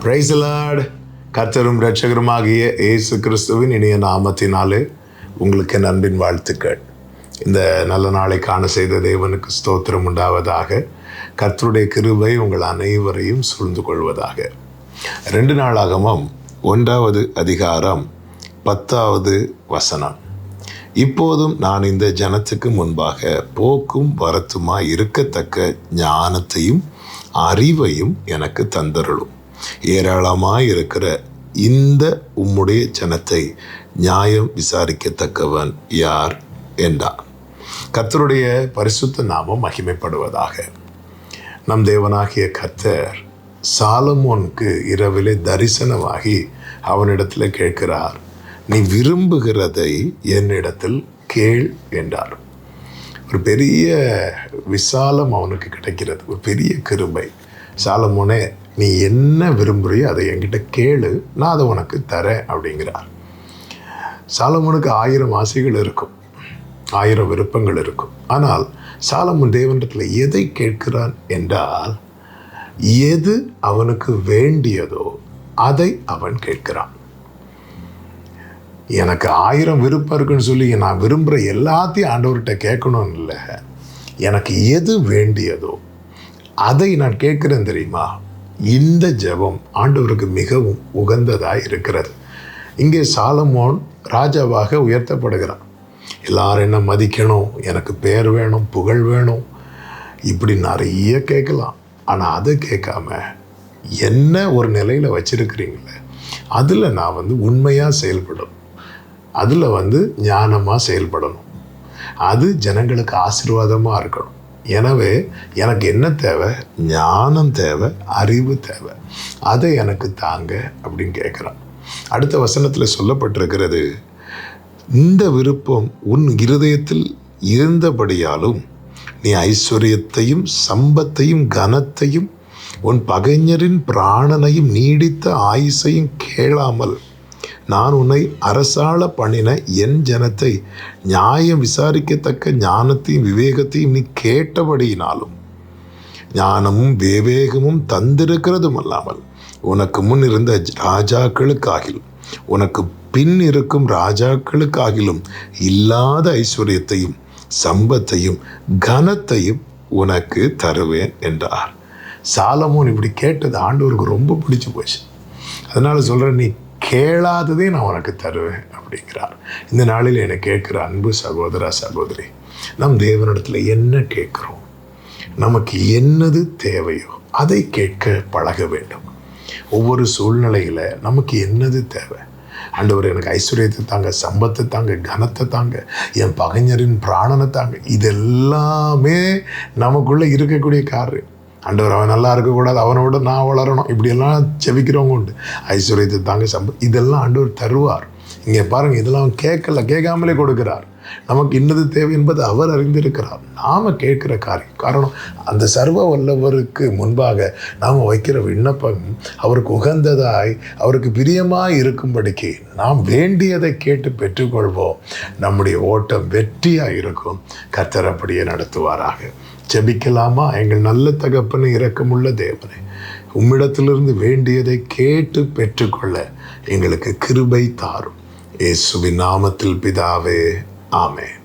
Praise the Lord. கர்த்தரும் இரட்சகருமாகிய இயேசு கிறிஸ்துவின் இனிய நாமத்தினாலே உங்களுக்கு என் அன்பின் வாழ்த்துக்கள். இந்த நல்ல நாளை காண செய்த தேவனுக்கு ஸ்தோத்திரம் உண்டாவதாக. கர்த்தருடைய கிருபை உங்கள் அனைவரையும் சூழ்ந்து கொள்வதாக. 2 நாளாகமம் 1வது அதிகாரம் 10வது வசனம். இப்போதும் நான் இந்த ஜனத்துக்கு முன்பாக போக்கும் வரத்துமாய் இருக்கத்தக்க ஞானத்தையும் அறிவையும் எனக்கு தந்தருளும். ஏராளமாய் இருக்கிற இந்த உம்முடைய ஜனத்தை நியாயம் விசாரிக்கத்தக்கவன் யார் என்றார். கர்த்தருடைய பரிசுத்த நாமம் மகிமைப்படுவதாக. நம் தேவனாகிய கர்த்தர் சாலமோனுக்கு இரவிலே தரிசனமாகி அவனிடத்தில் கேட்கிறார், நீ விரும்புகிறதை என்னிடத்தில் கேள் என்றார். ஒரு பெரிய விசாலம் அவனுக்கு கிடைக்கிறது, ஒரு பெரிய கிருபை. சாலமோனே, நீ என்ன விரும்புறியோ அதை என்கிட்ட கேளு, நான் அதை உனக்கு தரேன் அப்படிங்கிறார். சாலமோனுக்கு 1000 ஆசைகள் இருக்கும், 1000 விருப்பங்கள் இருக்கும். ஆனால் சாலமோன் தேவனிடத்தில் எதை கேட்கிறான் என்றால், எது அவனுக்கு வேண்டியதோ அதை அவன் கேட்கிறான். எனக்கு 1000 விருப்பம் இருக்குன்னு சொல்லி நான் விரும்புகிற எல்லாத்தையும் ஆண்டவர்கிட்ட கேட்கணும்னு இல்லை. எனக்கு எது வேண்டியதோ அதை நான் கேட்குறேன் தெரியுமா? இந்த ஜெபம் ஆண்டவருக்கு மிகவும் உகந்ததாக இருக்கிறது. இங்கே சாலமோன் ராஜாவாக உயர்த்தப்படுகிறான். எல்லாரும் என்ன மதிக்கணும், எனக்கு பேர் வேணும், புகழ் வேணும், இப்படி நிறைய கேட்கலாம். ஆனால் அதை கேட்காம என்ன ஒரு நிலையில் வச்சிருக்கிறீங்களே, அதில் நான் உண்மையாக செயல்படணும், அதில் ஞானமாக செயல்படணும், அது ஜனங்களுக்கு ஆசீர்வாதமாக இருக்கணும். எனவே எனக்கு என்ன தேவை? ஞானம் தேவை, அறிவு தேவை, அதை எனக்கு தாங்க அப்படின்னு கேட்குறான். அடுத்த வசனத்தில் சொல்லப்பட்டிருக்கிறது, இந்த விருப்பம் உன் இருதயத்தில் இருந்தபடியாலும் நீ ஐஸ்வர்யத்தையும் சம்பத்தையும் கனத்தையும் உன் பகைஞரின் பிராணனையும் நீடித்த ஆயுசையும் கேளாமல் நான் உன்னை அரசாள பண்ணின என் ஜனத்தை நியாயம் விசாரிக்கத்தக்க ஞானத்தையும் விவேகத்தையும் நீ கேட்டபடியினாலும் ஞானமும் விவேகமும் தந்திருக்கிறதும் அல்லாமல் உனக்கு முன் இருந்த ராஜாக்களுக்காகிலும் உனக்கு பின் இருக்கும் ராஜாக்களுக்காகிலும் இல்லாத ஐஸ்வர்யத்தையும் சம்பத்தையும் கனத்தையும் உனக்கு தருவேன் என்றார். சாலமோன் இப்படி கேட்டது ஆண்டவருக்கு ரொம்ப பிடிச்சு போச்சு. அதனால சொல்கிறேன், நீ கேளாததே நான் உனக்கு தருவேன் அப்படிங்கிறார். இந்த நாளில் என்னை கேட்குற அன்பு சகோதரா சகோதரி, நம் தேவனிடத்தில் என்ன கேட்குறோம், நமக்கு என்னது தேவையோ அதை கேட்க பழக வேண்டும். ஒவ்வொரு சூழ்நிலையில் நமக்கு என்னது தேவை? ஆண்டவர் எனக்கு ஐஸ்வர்யத்தை தாங்க, சம்பத்தை தாங்க, கனத்தை தாங்க, என் பகைஞரின் பிராணனை தாங்க. இதெல்லாமே நமக்குள்ளே இருக்கக்கூடிய காரியம். ஆண்டவர் அவன் நல்லா இருக்கக்கூடாது, அவனோட நான் வளரணும், இப்படியெல்லாம் செபிக்கிறவங்க உண்டு. ஐஸ்வர்யத்தை தாங்க, இதெல்லாம் ஆண்டவர் தருவார். இங்கே பாருங்கள், இதெல்லாம் அவன் கேட்காமலே கொடுக்கிறார். நமக்கு இன்னது தேவை என்பது அவர் அறிந்திருக்கிறார். நாம் கேட்குற காரணம் அந்த சர்வ வல்லவருக்கு முன்பாக நாம் வைக்கிற விண்ணப்பம் அவருக்கு உகந்ததாய், அவருக்கு பிரியமாய் இருக்கும்படிக்கு நாம் வேண்டியதை கேட்டு பெற்றுக்கொள்வோம். நம்முடைய ஓட்டம் வெற்றியாக இருக்கும். கர்த்தர் அப்படியே நடத்துவாராக. ஜெபிக்கலாமா? எங்கள் நல்ல தகப்பனை, இரக்கமுள்ள தேவனே, உம்மிடத்திலிருந்து வேண்டியதை கேட்டு பெற்றுக்கொள்ள எங்களுக்கு கிருபை தாரும். இயேசுவின் நாமத்தில் பிதாவே, ஆமென்.